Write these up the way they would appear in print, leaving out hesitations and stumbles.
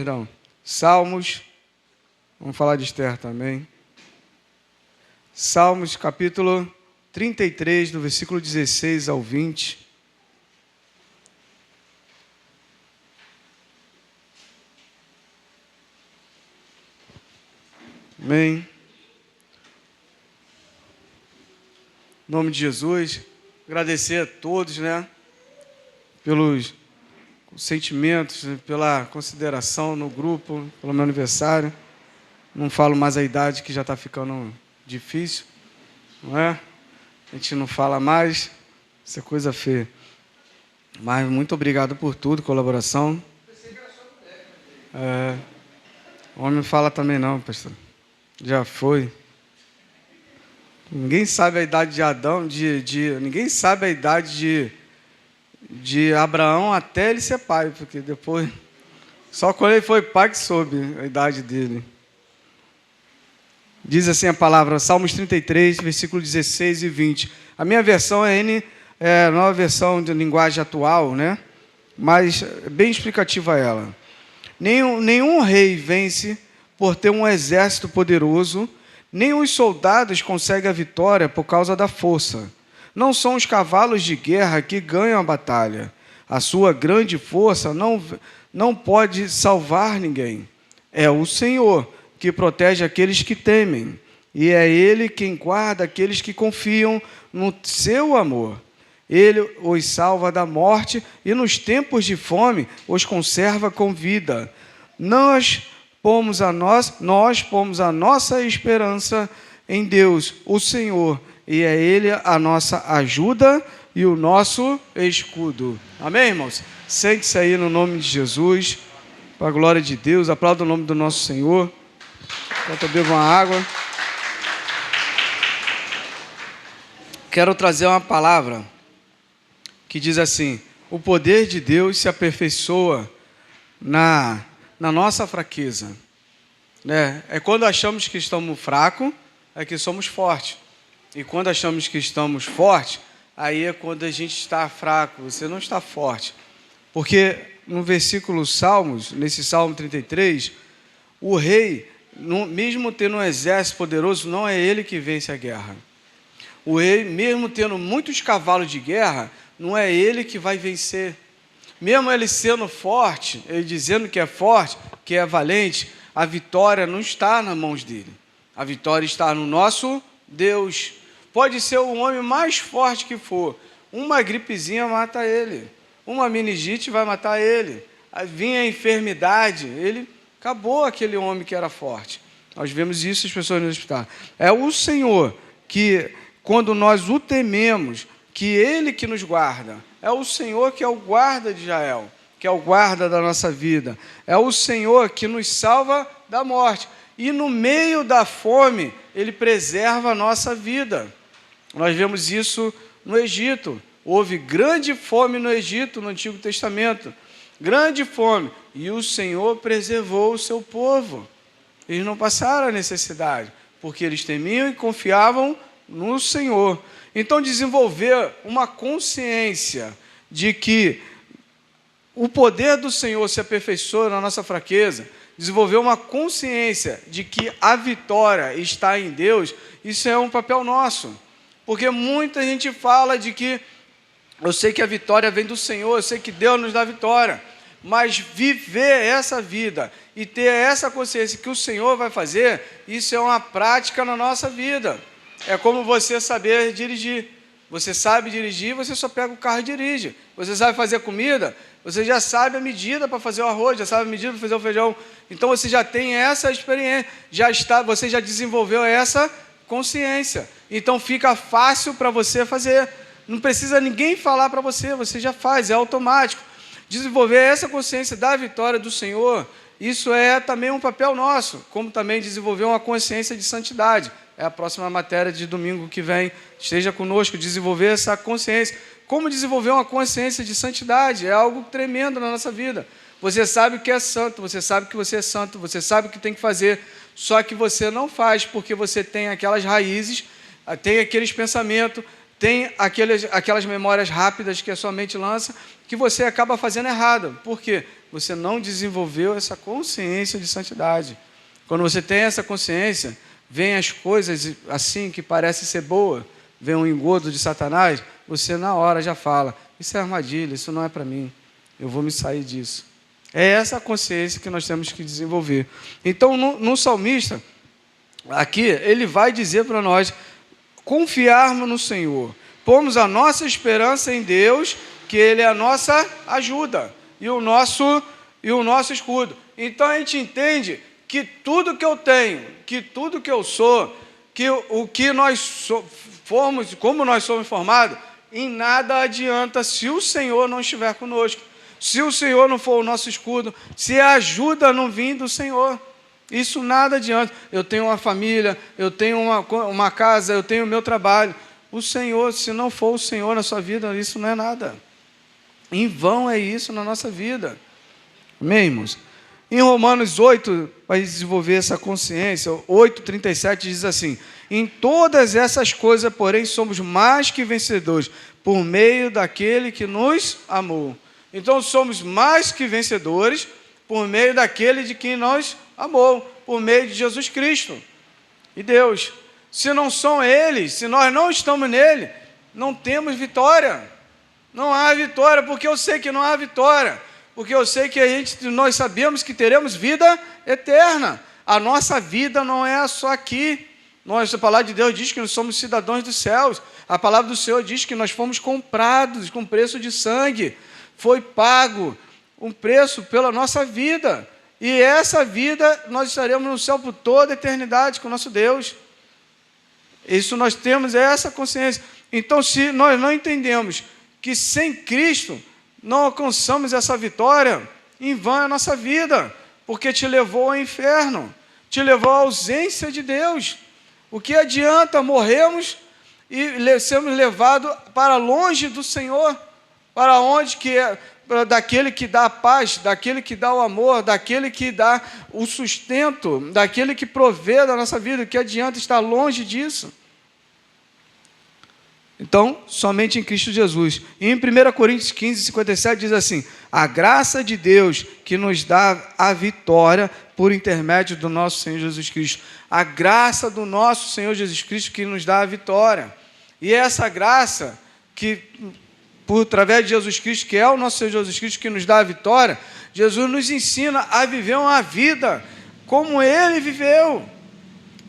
perdão. Salmos, vamos falar de Esther também. Salmos, capítulo 33, do versículo 16 ao 20. Amém. Em nome de Jesus, agradecer a todos, pelos sentimentos, pela consideração no grupo, pelo meu aniversário. Não falo mais a idade, que já está ficando difícil, não é? A gente não fala mais, isso é coisa feia. Mas muito obrigado por tudo, colaboração. O homem fala também não, pastor. Já foi. Ninguém sabe a idade de Adão, ninguém sabe a idade de Abraão até ele ser pai, porque depois, só quando ele foi pai que soube a idade dele. Diz assim a palavra, Salmos 33, versículo 16 e 20. A minha versão é a nova versão de linguagem atual, mas bem explicativa ela. Nenhum rei vence por ter um exército poderoso, nem os soldados conseguem a vitória por causa da força. Não são os cavalos de guerra que ganham a batalha. A sua grande força não pode salvar ninguém. É o Senhor que protege aqueles que temem, e é Ele quem guarda aqueles que confiam no seu amor. Ele os salva da morte e nos tempos de fome os conserva com vida. Nós pomos a nossa esperança em Deus, o Senhor, e é Ele a nossa ajuda e o nosso escudo. Amém, irmãos? Sente-se aí no nome de Jesus, para a glória de Deus. Aplauda o nome do nosso Senhor. Enquanto eu bebo uma água. Quero trazer uma palavra que diz assim: o poder de Deus se aperfeiçoa na nossa fraqueza. É quando achamos que estamos fracos, é que somos fortes. E quando achamos que estamos fortes, aí é quando a gente está fraco, você não está forte. Porque no versículo Salmos, nesse Salmo 33, o rei, mesmo tendo um exército poderoso, não é ele que vence a guerra. O rei, mesmo tendo muitos cavalos de guerra, não é ele que vai vencer. Mesmo ele sendo forte, ele dizendo que é forte, que é valente, a vitória não está nas mãos dele. A vitória está no nosso Deus. Pode ser o homem mais forte que for. Uma gripezinha mata ele. Uma meningite vai matar ele. Vinha a enfermidade, acabou aquele homem que era forte. Nós vemos isso as pessoas no hospital. É o Senhor que, quando nós o tememos, que Ele que nos guarda. É o Senhor que é o guarda de Israel, que é o guarda da nossa vida. É o Senhor que nos salva da morte. E no meio da fome, Ele preserva a nossa vida. Nós vemos isso no Egito. Houve grande fome no Egito, no Antigo Testamento. Grande fome. E o Senhor preservou o seu povo. Eles não passaram a necessidade, porque eles temiam e confiavam no Senhor. Então, desenvolver uma consciência de que o poder do Senhor se aperfeiçoa na nossa fraqueza, desenvolver uma consciência de que a vitória está em Deus, isso é um papel nosso. Porque muita gente fala de que eu sei que a vitória vem do Senhor, eu sei que Deus nos dá vitória, mas viver essa vida e ter essa consciência que o Senhor vai fazer, isso é uma prática na nossa vida. É como você saber dirigir. Você sabe dirigir, você só pega o carro e dirige. Você sabe fazer comida, você já sabe a medida para fazer o arroz, já sabe a medida para fazer o feijão. Então você já tem essa experiência, você já desenvolveu essa consciência. Então fica fácil para você fazer. Não precisa ninguém falar para você, você já faz, é automático. Desenvolver essa consciência da vitória do Senhor, isso é também um papel nosso, como também desenvolver uma consciência de santidade. É a próxima matéria de domingo que vem. Esteja conosco, desenvolver essa consciência. Como desenvolver uma consciência de santidade? É algo tremendo na nossa vida. Você sabe que é santo, você sabe que você é santo, você sabe o que tem que fazer, só que você não faz porque você tem aquelas raízes, tem aqueles pensamentos, tem aquelas memórias rápidas que a sua mente lança, que você acaba fazendo errado. Por quê? Você não desenvolveu essa consciência de santidade. Quando você tem essa consciência, vem as coisas assim que parecem ser boas, vem um engodo de Satanás, você na hora já fala, isso é armadilha, isso não é para mim, eu vou me sair disso. É essa consciência que nós temos que desenvolver. Então, no salmista, aqui, ele vai dizer para nós confiarmos no Senhor, pomos a nossa esperança em Deus, que Ele é a nossa ajuda e o nosso escudo. Então, a gente entende que tudo que eu tenho, que tudo que eu sou, que o que nós formos, como nós somos formados, em nada adianta se o Senhor não estiver conosco. Se o Senhor não for o nosso escudo, se a ajuda não vir do Senhor, isso nada adianta. Eu tenho uma família, eu tenho uma casa, eu tenho o meu trabalho. O Senhor, se não for o Senhor na sua vida, isso não é nada. Em vão é isso na nossa vida. Amém, irmãos? Em Romanos 8, para desenvolver essa consciência, 8,37 diz assim: em todas essas coisas, porém, somos mais que vencedores, por meio daquele que nos amou. Então, somos mais que vencedores por meio daquele de quem nos amou, por meio de Jesus Cristo e Deus. Se não são eles, se nós não estamos nele, não temos vitória. Não há vitória, porque eu sei que não há vitória. Porque eu sei que nós sabemos que teremos vida eterna. A nossa vida não é só aqui. A palavra de Deus diz que nós somos cidadãos dos céus. A palavra do Senhor diz que nós fomos comprados com preço de sangue. Foi pago um preço pela nossa vida. E essa vida nós estaremos no céu por toda a eternidade com o nosso Deus. Isso nós temos, é essa consciência. Então, se nós não entendemos que sem Cristo não alcançamos essa vitória, em vão é a nossa vida, porque te levou ao inferno, te levou à ausência de Deus. O que adianta morrermos e sermos levados para longe do Senhor? Para onde que é? Daquele que dá a paz, daquele que dá o amor, daquele que dá o sustento, daquele que provê da nossa vida. O que adianta estar longe disso? Então, somente em Cristo Jesus. E em 1 Coríntios 15, 57 diz assim: a graça de Deus que nos dá a vitória por intermédio do nosso Senhor Jesus Cristo. A graça do nosso Senhor Jesus Cristo que nos dá a vitória. E essa graça que através de Jesus Cristo, que é o nosso Senhor Jesus Cristo, que nos dá a vitória, Jesus nos ensina a viver uma vida como Ele viveu,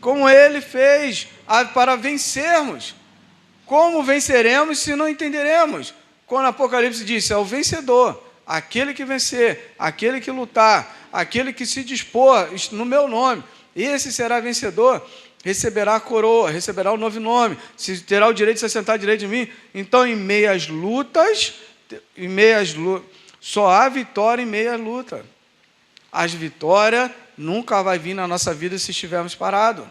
como Ele fez, para vencermos. Como venceremos se não entenderemos? Quando o Apocalipse diz, é o vencedor, aquele que vencer, aquele que lutar, aquele que se dispor no meu nome, esse será vencedor, receberá a coroa, receberá o novo nome, terá o direito de se assentar direito de mim. Então, em meias lutas, só há vitória em meia luta. As vitórias nunca vai vir na nossa vida se estivermos parados.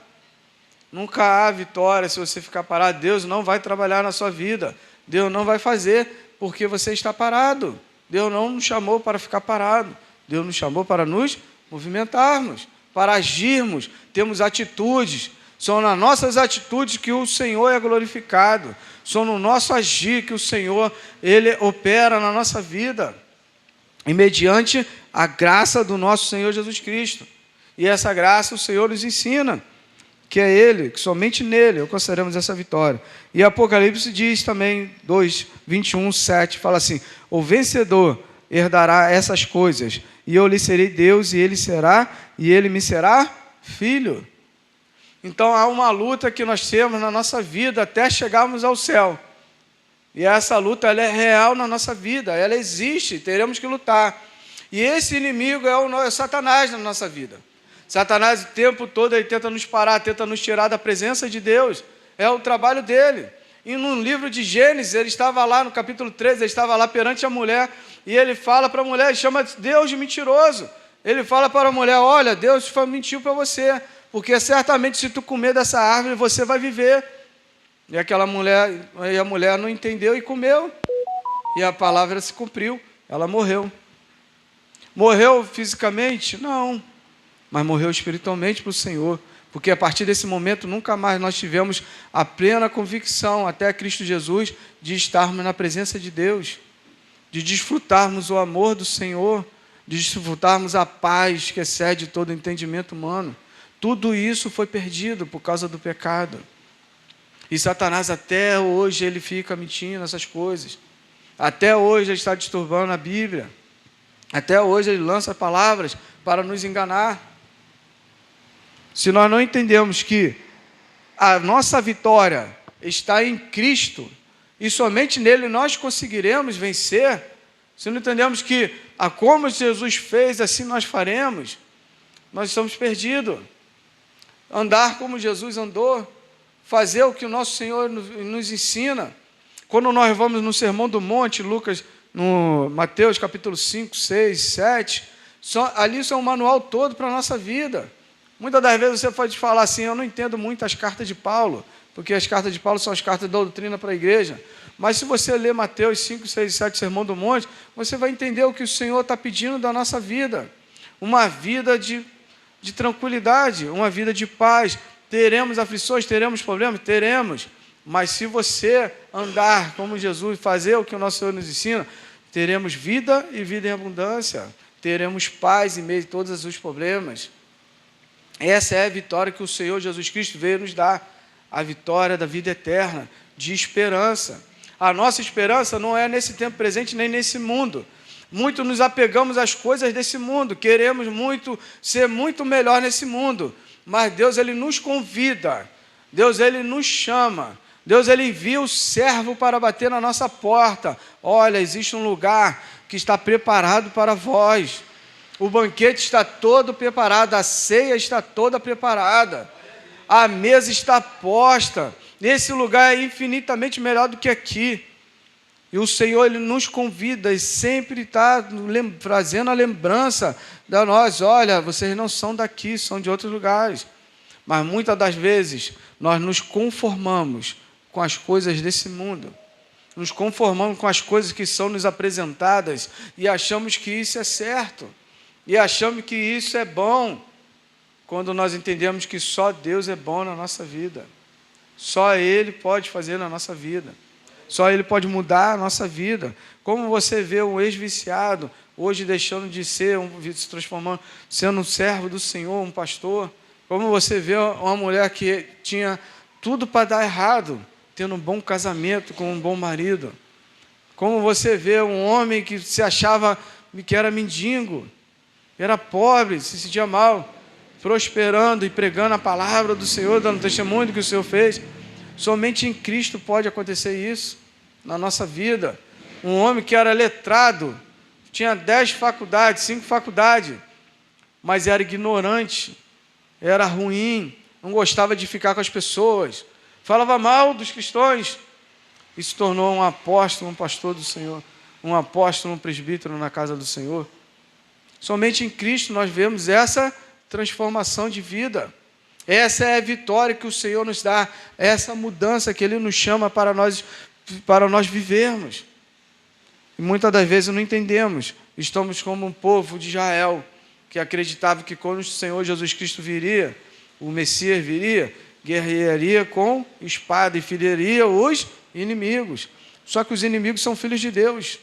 Nunca há vitória se você ficar parado. Deus não vai trabalhar na sua vida. Deus não vai fazer porque você está parado. Deus não nos chamou para ficar parado. Deus nos chamou para nos movimentarmos, para agirmos, termos atitudes. São nas nossas atitudes que o Senhor é glorificado. São no nosso agir que o Senhor, Ele opera na nossa vida. E mediante a graça do nosso Senhor Jesus Cristo. E essa graça o Senhor nos ensina, que é Ele, que somente nele alcançaremos essa vitória. E Apocalipse diz também, 2, 21, 7, fala assim: o vencedor herdará essas coisas, e eu lhe serei Deus, e ele me será filho. Então, há uma luta que nós temos na nossa vida até chegarmos ao céu. E essa luta ela é real na nossa vida, ela existe, teremos que lutar. E esse inimigo é o Satanás na nossa vida. Satanás o tempo todo ele tenta nos parar, tenta nos tirar da presença de Deus. É o trabalho dele. E no livro de Gênesis, ele estava lá no capítulo 13, ele estava lá perante a mulher, e ele fala para a mulher, ele chama Deus de mentiroso. Ele fala para a mulher, olha, Deus mentiu para você, porque certamente se tu comer dessa árvore, você vai viver. E a mulher não entendeu e comeu. E a palavra se cumpriu, ela morreu. Morreu fisicamente? Não. Mas morreu espiritualmente para o Senhor. Porque a partir desse momento nunca mais nós tivemos a plena convicção, até Cristo Jesus, de estarmos na presença de Deus, de desfrutarmos o amor do Senhor, de desfrutarmos a paz que excede todo entendimento humano. Tudo isso foi perdido por causa do pecado. E Satanás até hoje ele fica mentindo essas coisas. Até hoje ele está disturbando a Bíblia. Até hoje ele lança palavras para nos enganar. Se nós não entendemos que a nossa vitória está em Cristo e somente nele nós conseguiremos vencer, se não entendemos que como Jesus fez, assim nós faremos, nós estamos perdidos. Andar como Jesus andou, fazer o que o nosso Senhor nos ensina. Quando nós vamos no Sermão do Monte, Lucas, no Mateus capítulo 5, 6, 7, ali isso é um manual todo para a nossa vida. Muitas das vezes você pode falar assim, eu não entendo muito as cartas de Paulo, porque as cartas de Paulo são as cartas da doutrina para a igreja. Mas se você ler Mateus 5, 6 e 7, Sermão do Monte, você vai entender o que o Senhor está pedindo da nossa vida. Uma vida de tranquilidade, uma vida de paz. Teremos aflições, teremos problemas? Teremos. Mas se você andar como Jesus, fazer o que o nosso Senhor nos ensina, teremos vida e vida em abundância. Teremos paz em meio a todos os problemas. Essa é a vitória que o Senhor Jesus Cristo veio nos dar. A vitória da vida eterna, de esperança. A nossa esperança não é nesse tempo presente, nem nesse mundo. Muito nos apegamos às coisas desse mundo. Queremos muito ser muito melhor nesse mundo. Mas Deus, Ele nos convida. Deus, Ele nos chama. Deus, Ele envia o servo para bater na nossa porta. Olha, existe um lugar que está preparado para vós. O banquete está todo preparado, a ceia está toda preparada. A mesa está posta. Esse lugar é infinitamente melhor do que aqui. E o Senhor, Ele nos convida e sempre está trazendo a lembrança de nós. Olha, vocês não são daqui, são de outros lugares. Mas muitas das vezes nós nos conformamos com as coisas desse mundo. Nos conformamos com as coisas que são nos apresentadas e achamos que isso é certo. E achamos que isso é bom, quando nós entendemos que só Deus é bom na nossa vida. Só Ele pode fazer na nossa vida. Só Ele pode mudar a nossa vida. Como você vê um ex-viciado, hoje deixando de ser, se transformando, sendo um servo do Senhor, um pastor. Como você vê uma mulher que tinha tudo para dar errado, tendo um bom casamento com um bom marido. Como você vê um homem que se achava que era mendigo, era pobre, se sentia mal, prosperando e pregando a palavra do Senhor, dando testemunho do que o Senhor fez. Somente em Cristo pode acontecer isso na nossa vida. Um homem que era letrado, tinha 10 faculdades, 5 faculdades, mas era ignorante, era ruim, não gostava de ficar com as pessoas, falava mal dos cristãos e se tornou um apóstolo, um pastor do Senhor, um apóstolo, um presbítero na casa do Senhor. Somente em Cristo nós vemos essa transformação de vida. Essa é a vitória que o Senhor nos dá, essa mudança que Ele nos chama para nós vivermos. E muitas das vezes não entendemos. Estamos como um povo de Israel, que acreditava que quando o Senhor Jesus Cristo viria, o Messias viria, guerrearia com espada e feriria os inimigos. Só que os inimigos são filhos de Deus.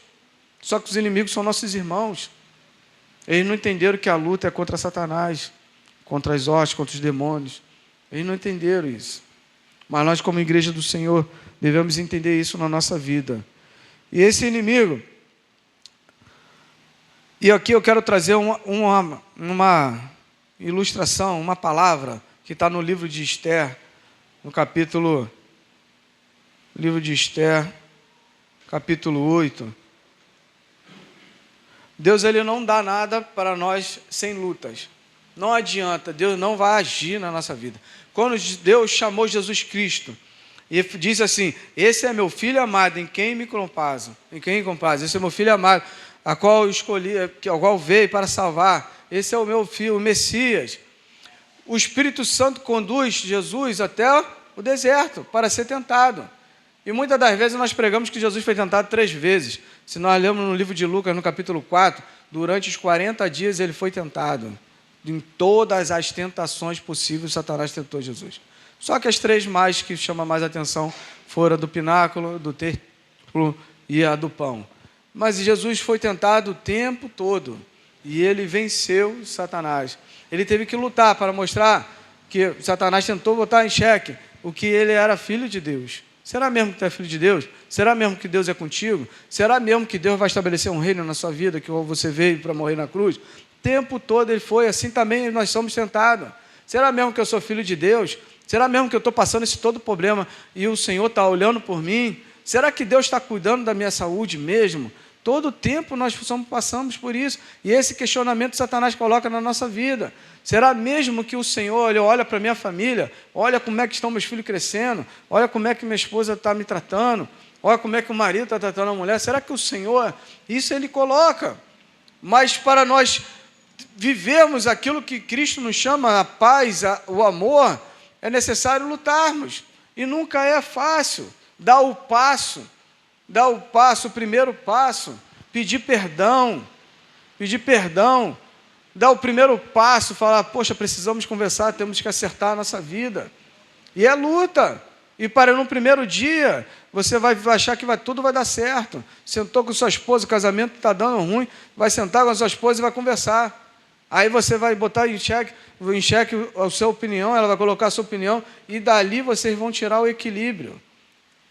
Só que os inimigos são nossos irmãos. Eles não entenderam que a luta é contra Satanás, contra as hostes, contra os demônios. Eles não entenderam isso. Mas nós, como igreja do Senhor, devemos entender isso na nossa vida. E esse inimigo... E aqui eu quero trazer uma ilustração, uma palavra, que está no livro de Esther, no livro de Esther, capítulo 8. Deus, Ele não dá nada para nós sem lutas. Não adianta, Deus não vai agir na nossa vida. Quando Deus chamou Jesus Cristo, e disse assim, esse é meu filho amado, em quem me comprazo. Esse é meu filho amado, a qual eu escolhi, ao qual veio para salvar. Esse é o meu filho, o Messias. O Espírito Santo conduz Jesus até o deserto para ser tentado. E muitas das vezes nós pregamos que Jesus foi tentado 3 vezes. Se nós lemos no livro de Lucas, no capítulo 4, durante os 40 dias ele foi tentado. em todas as tentações possíveis, Satanás tentou Jesus. Só que as 3 mais que chamam mais atenção foram a do pináculo, do templo e a do pão. Mas Jesus foi tentado o tempo todo e ele venceu Satanás. Ele teve que lutar para mostrar que Satanás tentou botar em xeque o que ele era filho de Deus. Será mesmo que tu é filho de Deus? Será mesmo que Deus é contigo? Será mesmo que Deus vai estabelecer um reino na sua vida, que você veio para morrer na cruz? O tempo todo ele foi, assim também nós somos tentados. Será mesmo que eu sou filho de Deus? Será mesmo que eu estou passando esse todo problema e o Senhor está olhando por mim? Será que Deus está cuidando da minha saúde mesmo? Todo o tempo nós passamos por isso. E esse questionamento Satanás coloca na nossa vida. Será mesmo que o Senhor olha para a minha família, olha como é que estão meus filhos crescendo, olha como é que minha esposa está me tratando, olha como é que o marido está tratando a mulher? Será que o Senhor, isso ele coloca? Mas para nós vivermos aquilo que Cristo nos chama, a paz, o amor, é necessário lutarmos. E nunca é fácil dar o passo, o primeiro passo, pedir perdão, dar o primeiro passo, falar, poxa, precisamos conversar, temos que acertar a nossa vida. E é luta. E para no primeiro dia, você vai achar que tudo vai dar certo. Sentou com sua esposa, o casamento está dando ruim, vai sentar com a sua esposa e vai conversar. Aí você vai botar em xeque a sua opinião, ela vai colocar a sua opinião, e dali vocês vão tirar o equilíbrio.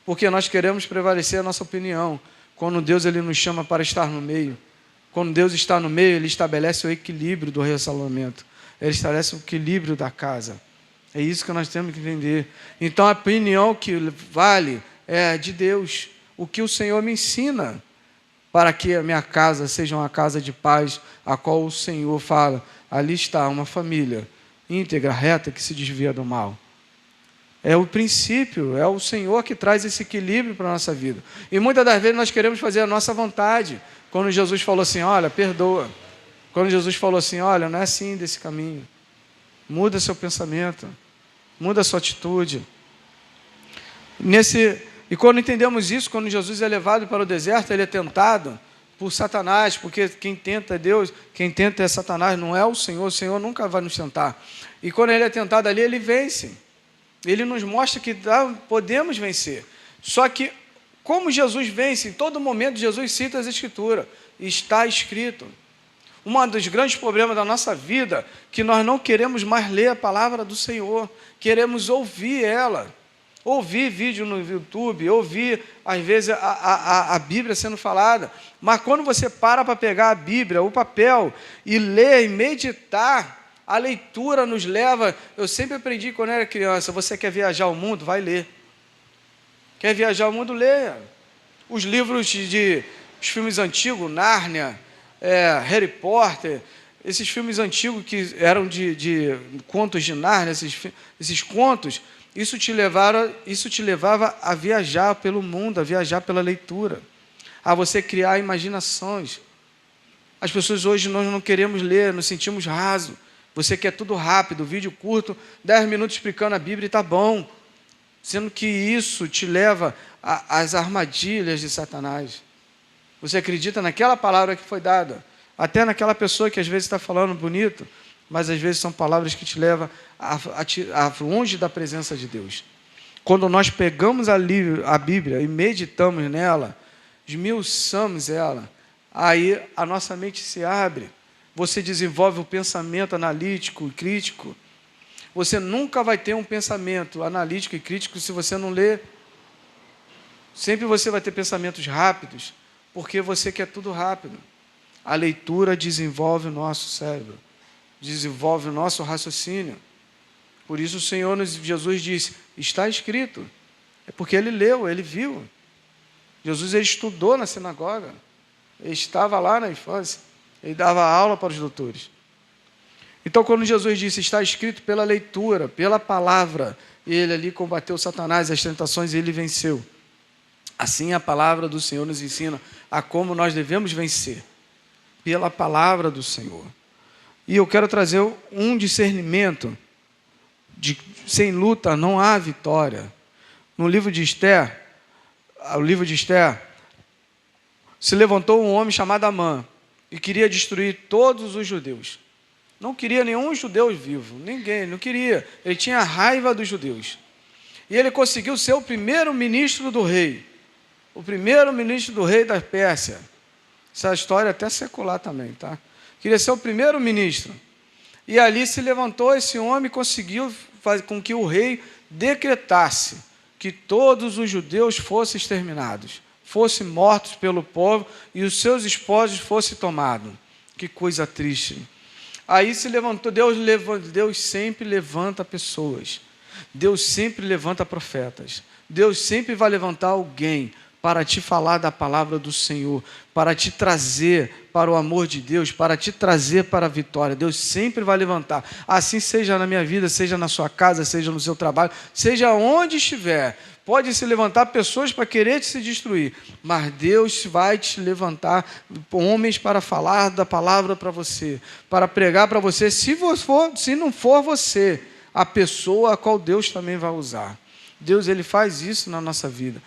Porque nós queremos prevalecer a nossa opinião. Quando Deus ele nos chama para estar no meio. Quando Deus está no meio, Ele estabelece o equilíbrio do relacionamento. Ele estabelece o equilíbrio da casa. É isso que nós temos que entender. Então, a opinião que vale é de Deus. O que o Senhor me ensina para que a minha casa seja uma casa de paz, a qual o Senhor fala, ali está uma família íntegra, reta, que se desvia do mal. É o princípio, é o Senhor que traz esse equilíbrio para a nossa vida. E muitas das vezes nós queremos fazer a nossa vontade. Quando Jesus falou assim, olha, perdoa. Quando Jesus falou assim, olha, não é assim desse caminho. Muda seu pensamento. Muda sua atitude. E quando entendemos isso, quando Jesus é levado para o deserto, ele é tentado por Satanás, porque quem tenta é Deus, quem tenta é Satanás, não é o Senhor nunca vai nos tentar. E quando ele é tentado ali, ele vence. Ele nos mostra que podemos vencer. Só que, como Jesus vence, em todo momento Jesus cita as Escrituras. Está escrito. Um dos grandes problemas da nossa vida é que nós não queremos mais ler a palavra do Senhor. Queremos ouvir ela. Ouvir vídeo no YouTube, ouvir, às vezes, a Bíblia sendo falada. Mas quando você para pegar a Bíblia, o papel, e ler e meditar, a leitura nos leva... Eu sempre aprendi quando era criança, você quer viajar ao mundo? Vai ler. Quer viajar ao mundo? Leia. Os livros os filmes antigos, Nárnia, Harry Potter, esses filmes antigos que eram de contos de Nárnia, esses contos, isso te levava a viajar pelo mundo, a viajar pela leitura, a você criar imaginações. As pessoas hoje, nós não queremos ler, nos sentimos rasos. Você quer tudo rápido, vídeo curto, 10 minutos explicando a Bíblia e está bom. Sendo que isso te leva às armadilhas de Satanás. Você acredita naquela palavra que foi dada, até naquela pessoa que às vezes está falando bonito, mas às vezes são palavras que te levam a longe da presença de Deus. Quando nós pegamos a Bíblia e meditamos nela, esmiuçamos ela, aí a nossa mente se abre, você desenvolve o pensamento analítico e crítico. Você nunca vai ter um pensamento analítico e crítico se você não ler. Sempre você vai ter pensamentos rápidos, porque você quer tudo rápido. A leitura desenvolve o nosso cérebro, desenvolve o nosso raciocínio. Por isso o Senhor, Jesus disse, está escrito. É porque ele leu, ele viu. Jesus ele estudou na sinagoga, ele estava lá na infância, ele dava aula para os doutores. Então, quando Jesus disse, está escrito pela leitura, pela palavra, ele ali combateu Satanás, as tentações, e ele venceu. Assim, a palavra do Senhor nos ensina a como nós devemos vencer, pela palavra do Senhor. E eu quero trazer um discernimento, sem luta não há vitória. No livro de Esther, se levantou um homem chamado Amã, e queria destruir todos os judeus. Não queria nenhum judeu vivo, ninguém, não queria. Ele tinha raiva dos judeus. E ele conseguiu ser o primeiro ministro do rei. O primeiro ministro do rei da Pérsia. Essa história é até secular também, tá? Queria ser o primeiro ministro. E ali se levantou esse homem e conseguiu fazer com que o rei decretasse que todos os judeus fossem exterminados, fossem mortos pelo povo e os seus esposos fossem tomados. Que coisa triste. Aí se levantou, Deus sempre levanta pessoas. Deus sempre levanta profetas. Deus sempre vai levantar alguém para te falar da palavra do Senhor, para te trazer para o amor de Deus, para te trazer para a vitória. Deus sempre vai levantar. Assim seja na minha vida, seja na sua casa, seja no seu trabalho, seja onde estiver. Pode se levantar pessoas para querer te destruir, mas Deus vai te levantar homens para falar da palavra para você, para pregar para você, se não for você, a pessoa a qual Deus também vai usar. Deus, ele faz isso na nossa vida.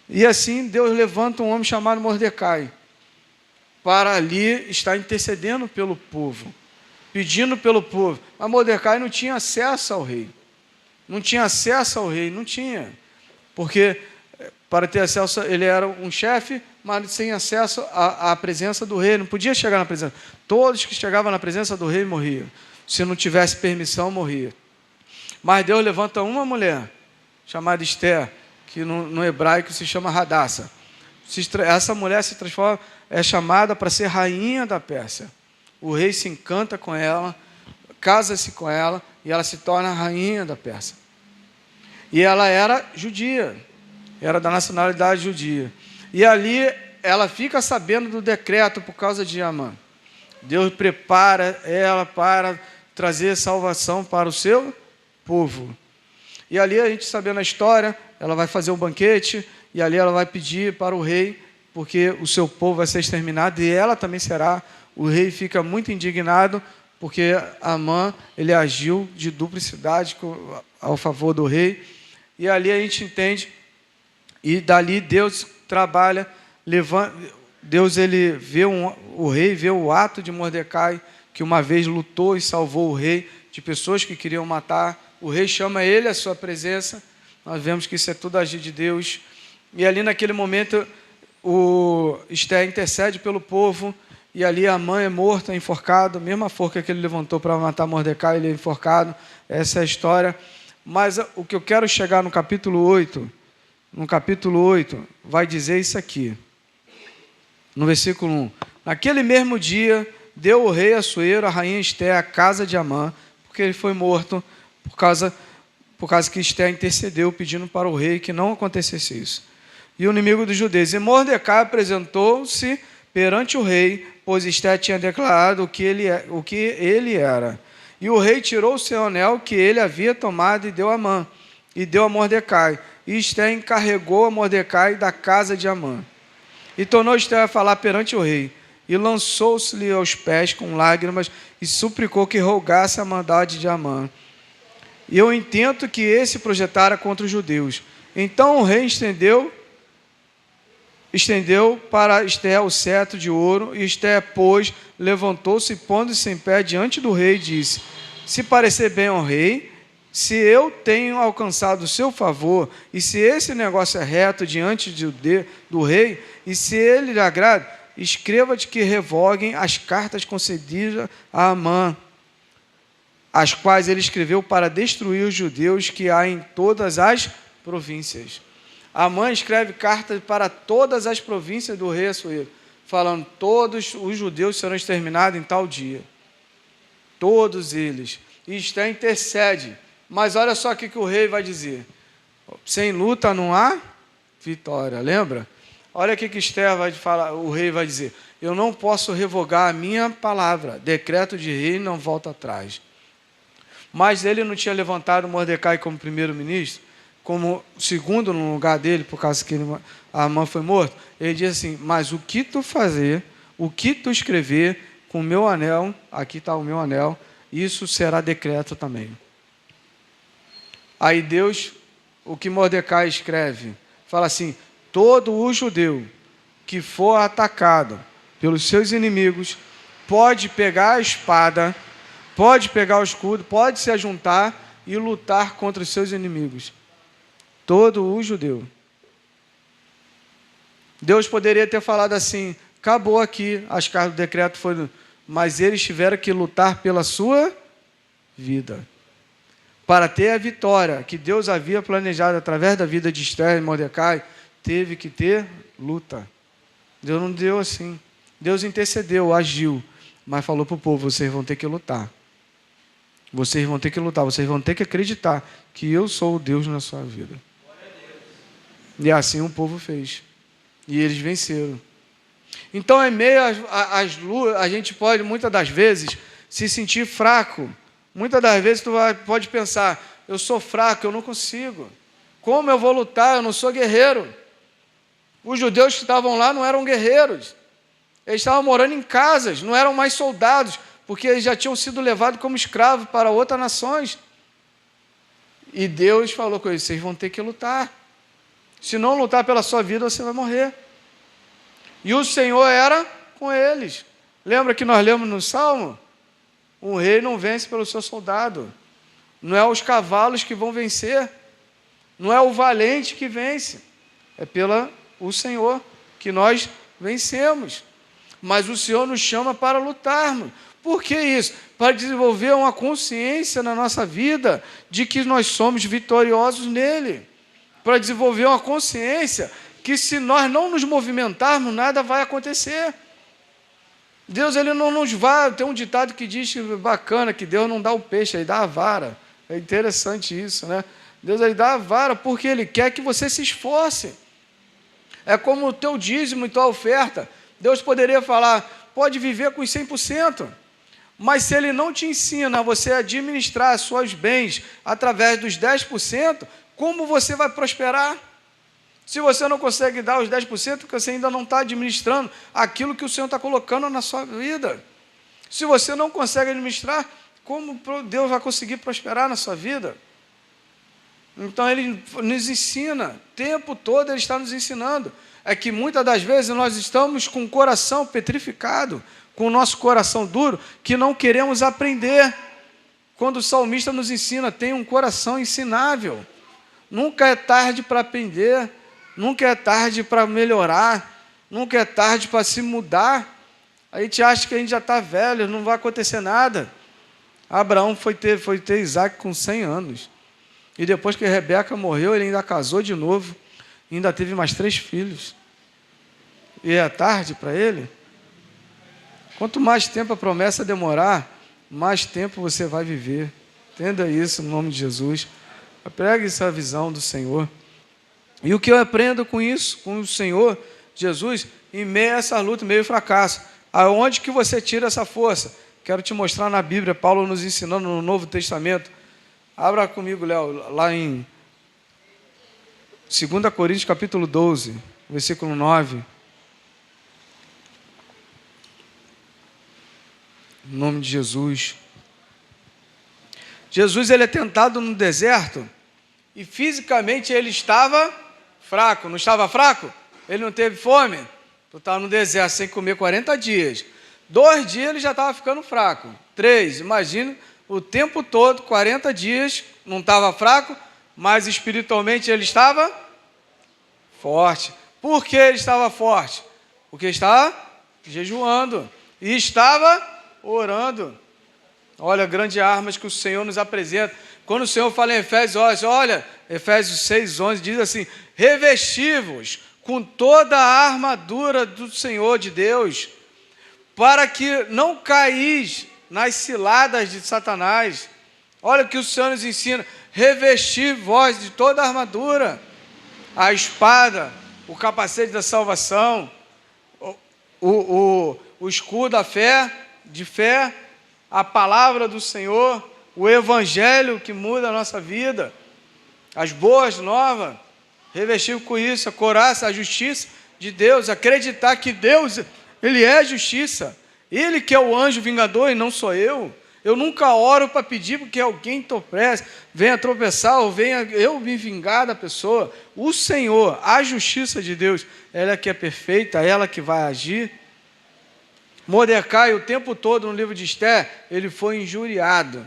E assim Deus levanta um homem chamado Mordecai para ali estar intercedendo pelo povo, pedindo pelo povo. Mas Mordecai não tinha acesso ao rei. Não tinha acesso ao rei, não tinha. Porque para ter acesso, ele era um chefe, mas sem acesso à presença do rei. Não podia chegar na presença. Todos que chegavam na presença do rei morriam. Se não tivesse permissão, morria. Mas Deus levanta uma mulher, chamada Esther, que no hebraico se chama Hadassah. Essa mulher se transforma, é chamada para ser rainha da Pérsia. O rei se encanta com ela, casa-se com ela, e ela se torna rainha da Pérsia. E ela era judia, era da nacionalidade judia. E ali ela fica sabendo do decreto por causa de Amã. Deus prepara ela para trazer salvação para o seu povo. E ali a gente sabendo a história, ela vai fazer um banquete, e ali ela vai pedir para o rei, porque o seu povo vai ser exterminado, e ela também será. O rei fica muito indignado, porque Amã, ele agiu de duplicidade ao favor do rei. E ali a gente entende, e dali Deus trabalha, Deus ele vê o rei vê o ato de Mordecai, que uma vez lutou e salvou o rei de pessoas que queriam matar. O rei chama ele à sua presença. Nós vemos que isso é tudo agir de Deus. E ali naquele momento, o Esther intercede pelo povo, e ali Amã é morto, é enforcado, a mesma forca que ele levantou para matar Mordecai, ele é enforcado. Essa é a história. Mas o que eu quero chegar no capítulo 8, vai dizer isso aqui. No versículo 1. Naquele mesmo dia, deu o rei Assuero, a rainha Esther, a casa de Amã, porque ele foi morto por causa que Esther intercedeu, pedindo para o rei que não acontecesse isso. E o inimigo dos judeus. E Mordecai apresentou-se perante o rei, pois Esther tinha declarado o que ele era. E o rei tirou o seu anel que ele havia tomado e deu a Amã, e deu a Mordecai. E Esther encarregou a Mordecai da casa de Amã. E tornou Esther a falar perante o rei, e lançou-se-lhe aos pés com lágrimas, e suplicou que rogasse a maldade de Amã. E o intento que esse projetara contra os judeus. Então o rei estendeu para Esther o cetro de ouro, e Esther, pois, levantou-se e pondo-se em pé diante do rei, disse: se parecer bem ao rei, se eu tenho alcançado o seu favor, e se esse negócio é reto diante do rei, e se ele lhe agrada, escreva-te que revoguem as cartas concedidas a Amã, as quais ele escreveu para destruir os judeus que há em todas as províncias. Amã escreve cartas para todas as províncias do rei Assuero, falando: todos os judeus serão exterminados em tal dia. Todos eles. E Esther intercede. Mas olha só o que o rei vai dizer. Sem luta não há vitória, lembra? Olha o que Esther vai falar, o rei vai dizer: eu não posso revogar a minha palavra. Decreto de rei não volta atrás. Mas ele não tinha levantado Mordecai como primeiro-ministro, como segundo no lugar dele, por causa que Amã foi morto. Ele diz assim: mas o que tu fazer, o que tu escrever com o meu anel, aqui está o meu anel, isso será decreto também. Aí Deus, o que Mordecai escreve, fala assim: todo o judeu que for atacado pelos seus inimigos pode pegar a espada pode pegar o escudo, pode se ajuntar e lutar contra os seus inimigos. Todo o judeu. Deus poderia ter falado assim: acabou aqui, as cartas do decreto foram, mas eles tiveram que lutar pela sua vida. Para ter a vitória que Deus havia planejado através da vida de Esther e Mordecai, teve que ter luta. Deus não deu assim. Deus intercedeu, agiu, mas falou para o povo: vocês vão ter que lutar. Vocês vão ter que lutar, vocês vão ter que acreditar que eu sou o Deus na sua vida. E assim o povo fez. E eles venceram. Então, em meio às lutas, a gente pode, muitas das vezes, se sentir fraco. Muitas das vezes, tu pode pensar: eu sou fraco, eu não consigo. Como eu vou lutar? Eu não sou guerreiro. Os judeus que estavam lá não eram guerreiros. Eles estavam morando em casas, não eram mais soldados, porque eles já tinham sido levados como escravos para outras nações. E Deus falou com eles: vocês vão ter que lutar. Se não lutar pela sua vida, você vai morrer. E o Senhor era com eles. Lembra que nós lemos no Salmo? Um rei não vence pelo seu soldado. Não é os cavalos que vão vencer. Não é o valente que vence. É pelo Senhor que nós vencemos. Mas o Senhor nos chama para lutarmos. Por que isso? Para desenvolver uma consciência na nossa vida de que nós somos vitoriosos nele. Para desenvolver uma consciência que, se nós não nos movimentarmos, nada vai acontecer. Deus, ele não nos vai. Tem um ditado que diz, bacana, que Deus não dá o peixe, ele dá a vara. É interessante isso, né? Deus, ele dá a vara porque ele quer que você se esforce. É como o teu dízimo e tua oferta. Deus poderia falar: pode viver com os 100%. Mas se ele não te ensina a você administrar seus bens através dos 10%, como você vai prosperar? Se você não consegue dar os 10%, porque você ainda não está administrando aquilo que o Senhor está colocando na sua vida. Se você não consegue administrar, como Deus vai conseguir prosperar na sua vida? Então, Ele nos ensina, o tempo todo Ele está nos ensinando. É que muitas das vezes nós estamos com o coração petrificado, com o nosso coração duro, que não queremos aprender. Quando o salmista nos ensina: tem um coração ensinável. Nunca é tarde para aprender, nunca é tarde para melhorar, nunca é tarde para se mudar. A gente acha que a gente já está velho, não vai acontecer nada. Abraão foi ter Isaac com 100 anos. E depois que Rebeca morreu, ele ainda casou de novo, ainda teve mais 3 filhos. E é tarde para ele? Quanto mais tempo a promessa demorar, mais tempo você vai viver. Entenda isso no nome de Jesus. Pregue essa visão do Senhor. E o que eu aprendo com isso, com o Senhor Jesus, em meio a essa luta, em meio ao fracasso? Aonde que você tira essa força? Quero te mostrar na Bíblia, Paulo nos ensinando no Novo Testamento. Abra comigo, Léo, lá em 2 Coríntios capítulo 12, versículo 9. Em nome de Jesus. Jesus, ele é tentado no deserto e fisicamente ele estava fraco. Não estava fraco? Ele não teve fome? Tu estava no deserto sem comer 40 dias. 2 dias ele já estava ficando fraco. 3, imagina, o tempo todo, 40 dias, não estava fraco, mas espiritualmente ele estava forte. Por que ele estava forte? Porque estava jejuando e estava orando. Olha, grandes armas que o Senhor nos apresenta. Quando o Senhor fala em Efésios, olha, Efésios 6:11 diz assim: revesti-vos com toda a armadura do Senhor de Deus, para que não caís nas ciladas de Satanás. Olha o que o Senhor nos ensina: revesti-vos de toda a armadura, a espada, o capacete da salvação, o escudo da fé, a palavra do Senhor, o evangelho que muda a nossa vida, as boas novas. Revestir com isso, a couraça, a justiça de Deus, acreditar que Deus, Ele é justiça, Ele que é o anjo vingador e não sou eu. Eu nunca oro para pedir porque alguém venha tropeçar ou venha eu me vingar da pessoa. O Senhor, a justiça de Deus, ela que é perfeita, ela que vai agir. Mordecai, o tempo todo no livro de Esther, ele foi injuriado.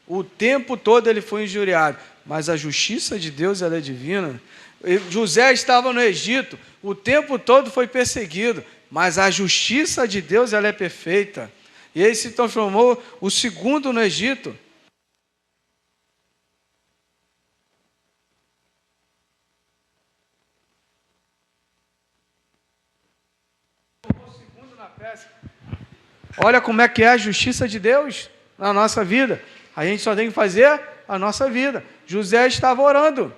O tempo todo ele foi injuriado. Mas a justiça de Deus, ela é divina. José estava no Egito, o tempo todo foi perseguido. Mas a justiça de Deus, ela é perfeita. E ele se transformou o segundo no Egito. Olha como é que é a justiça de Deus na nossa vida. A gente só tem que fazer a nossa vida. José estava orando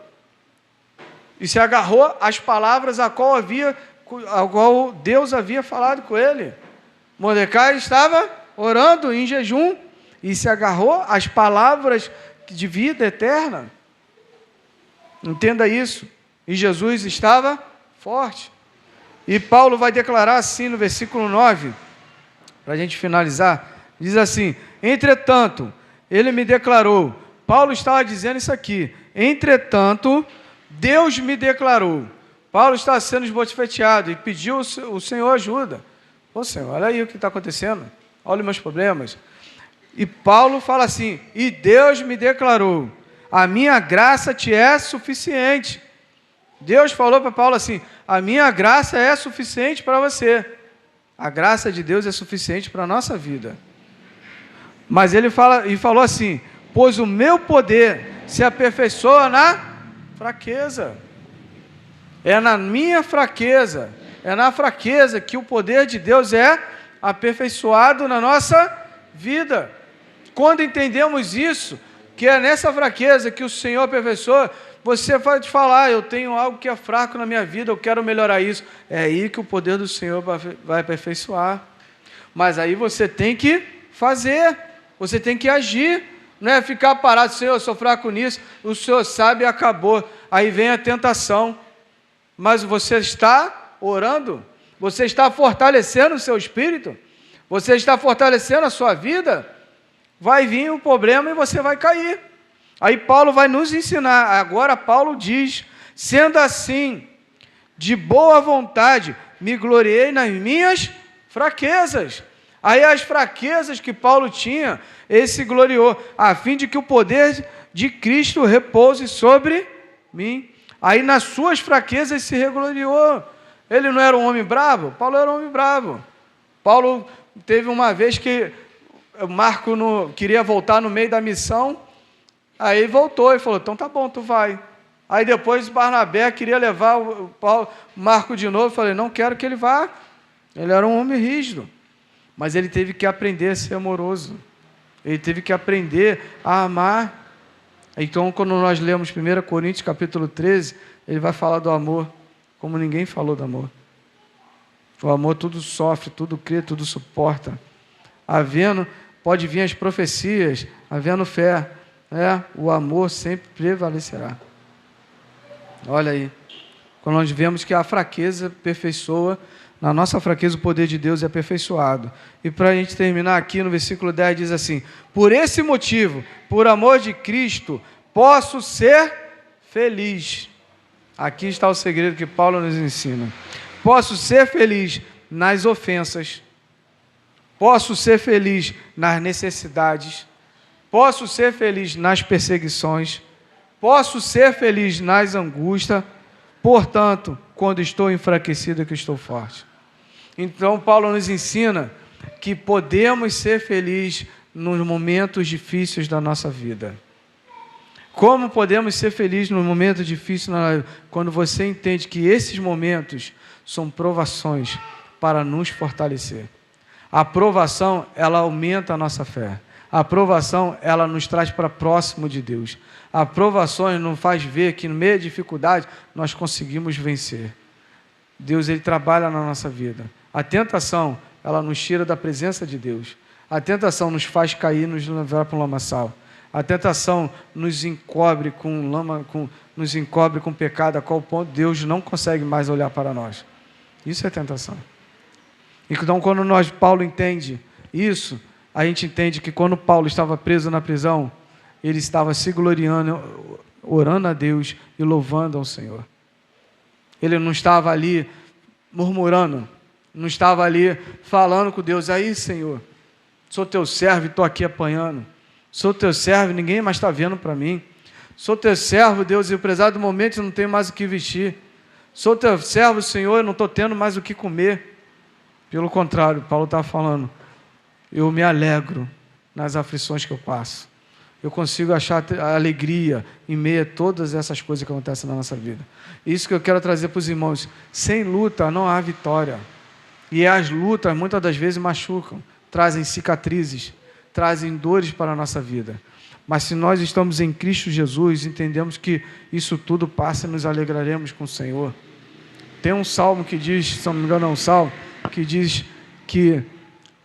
e se agarrou às palavras a qual Deus havia falado com ele. Mordecai estava orando em jejum e se agarrou às palavras de vida eterna. Entenda isso. E Jesus estava forte. E Paulo vai declarar assim no versículo 9, para a gente finalizar, diz assim: entretanto, ele me declarou. Paulo estava dizendo isso aqui. Entretanto, Deus me declarou. Paulo está sendo esbofeteado e pediu o Senhor ajuda. Ô Senhor, olha aí o que está acontecendo. Olha os meus problemas. E Paulo fala assim: e Deus me declarou, a minha graça te é suficiente. Deus falou para Paulo assim: a minha graça é suficiente para você. A graça de Deus é suficiente para a nossa vida. Mas ele falou assim: pois o meu poder se aperfeiçoa na fraqueza. É na minha fraqueza, é na fraqueza que o poder de Deus é aperfeiçoado na nossa vida. Quando entendemos isso, que é nessa fraqueza que o Senhor aperfeiçoa, você pode falar: eu tenho algo que é fraco na minha vida, eu quero melhorar isso. É aí que o poder do Senhor vai aperfeiçoar. Mas aí você tem que fazer, você tem que agir, não é ficar parado: Senhor, eu sou fraco nisso, o Senhor sabe e acabou. Aí vem a tentação. Mas você está orando? Você está fortalecendo o seu espírito? Você está fortalecendo a sua vida? Vai vir um problema e você vai cair. Aí Paulo vai nos ensinar. Agora Paulo diz: sendo assim, de boa vontade, me gloriei nas minhas fraquezas. Aí as fraquezas que Paulo tinha, ele se gloriou, a fim de que o poder de Cristo repouse sobre mim. Aí nas suas fraquezas se regloriou. Ele não era um homem bravo? Paulo era um homem bravo. Paulo teve uma vez que Marco queria voltar no meio da missão, aí voltou e falou: então tá bom, tu vai. Aí depois Barnabé queria levar o Marco de novo, eu falei: não quero que ele vá. Ele era um homem rígido, mas ele teve que aprender a ser amoroso, ele teve que aprender a amar. Então, quando nós lemos 1 Coríntios capítulo 13, ele vai falar do amor, como ninguém falou do amor. O amor tudo sofre, tudo crê, tudo suporta. Pode vir as profecias, havendo fé, o amor sempre prevalecerá. Olha aí, quando nós vemos que a fraqueza aperfeiçoa, na nossa fraqueza o poder de Deus é aperfeiçoado. E para a gente terminar aqui no versículo 10 diz assim: por esse motivo, por amor de Cristo, posso ser feliz. Aqui está o segredo que Paulo nos ensina. Posso ser feliz nas ofensas, posso ser feliz nas necessidades, posso ser feliz nas perseguições, posso ser feliz nas angústias. Portanto, quando estou enfraquecido é que estou forte. Então Paulo nos ensina que podemos ser felizes nos momentos difíceis da nossa vida. Como podemos ser felizes nos momentos difíceis na vida? Quando você entende que esses momentos são provações para nos fortalecer. A provação, ela aumenta a nossa fé. A provação, ela nos traz para próximo de Deus. A provação nos faz ver que no meio da dificuldade nós conseguimos vencer. Deus, ele trabalha na nossa vida. A tentação, ela nos tira da presença de Deus. A tentação nos faz cair, nos levar para um lamaçal. A tentação nos encobre nos encobre com pecado, a qual ponto Deus não consegue mais olhar para nós. Isso é tentação. Então, quando Paulo entende isso, a gente entende que quando Paulo estava preso na prisão, ele estava se gloriando, orando a Deus e louvando ao Senhor. Ele não estava ali murmurando, Não estava ali falando com Deus, aí, Senhor, sou teu servo e estou aqui apanhando. Sou teu servo e ninguém mais está vendo para mim. Sou teu servo, Deus, e apesar do momento eu não tenho mais o que vestir. Sou teu servo, Senhor, eu não estou tendo mais o que comer. Pelo contrário, Paulo está falando, eu me alegro nas aflições que eu passo. Eu consigo achar alegria em meio a todas essas coisas que acontecem na nossa vida. Isso que eu quero trazer para os irmãos. Sem luta não há vitória. E as lutas, muitas das vezes, machucam, trazem cicatrizes, trazem dores para a nossa vida. Mas se nós estamos em Cristo Jesus, entendemos que isso tudo passa e nos alegraremos com o Senhor. Tem um salmo que diz, se não me engano é um salmo, que diz que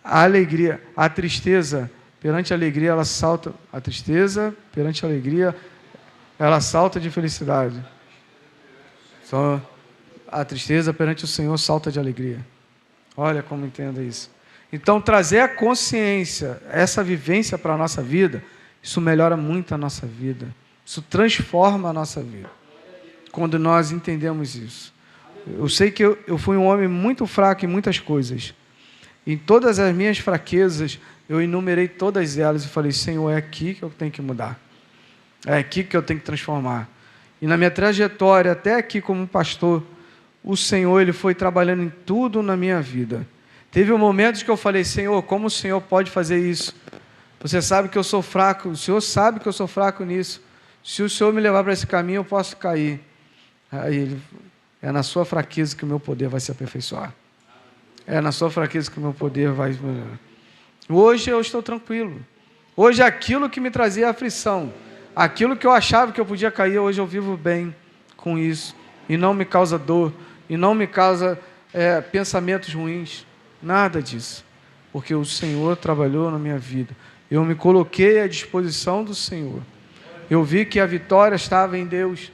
a alegria, a tristeza, perante a alegria, ela salta. A tristeza, perante a alegria, ela salta de felicidade. Só a tristeza perante o Senhor salta de alegria. Olha como entenda isso. Então, trazer a consciência, essa vivência para a nossa vida, isso melhora muito a nossa vida. Isso transforma a nossa vida. Quando nós entendemos isso. Eu sei que eu fui um homem muito fraco em muitas coisas. Em todas as minhas fraquezas, eu enumerei todas elas e falei, Senhor, é aqui que eu tenho que mudar. É aqui que eu tenho que transformar. E na minha trajetória, até aqui como pastor, o Senhor, Ele foi trabalhando em tudo na minha vida. Teve momentos que eu falei, Senhor, como o Senhor pode fazer isso? Você sabe que eu sou fraco, o Senhor sabe que eu sou fraco nisso. Se o Senhor me levar para esse caminho, eu posso cair. Aí Ele, é na sua fraqueza que o meu poder vai se aperfeiçoar. É na sua fraqueza que o meu poder vai melhorar. Hoje eu estou tranquilo. Hoje aquilo que me trazia aflição, aquilo que eu achava que eu podia cair, hoje eu vivo bem com isso. E não me causa dor, e não me causa pensamentos ruins. Nada disso. Porque o Senhor trabalhou na minha vida. Eu me coloquei à disposição do Senhor. Eu vi que a vitória estava em Deus.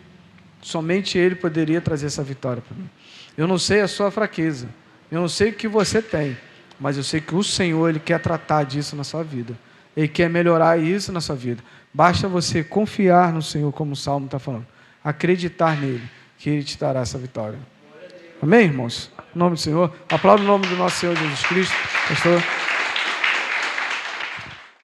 Somente Ele poderia trazer essa vitória para mim. Eu não sei a sua fraqueza. Eu não sei o que você tem. Mas eu sei que o Senhor, Ele quer tratar disso na sua vida. Ele quer melhorar isso na sua vida. Basta você confiar no Senhor, como o Salmo está falando. Acreditar nele, que Ele te dará essa vitória. Amém, irmãos? Em nome do Senhor. Aplauda o nome do nosso Senhor Jesus Cristo. Pastor.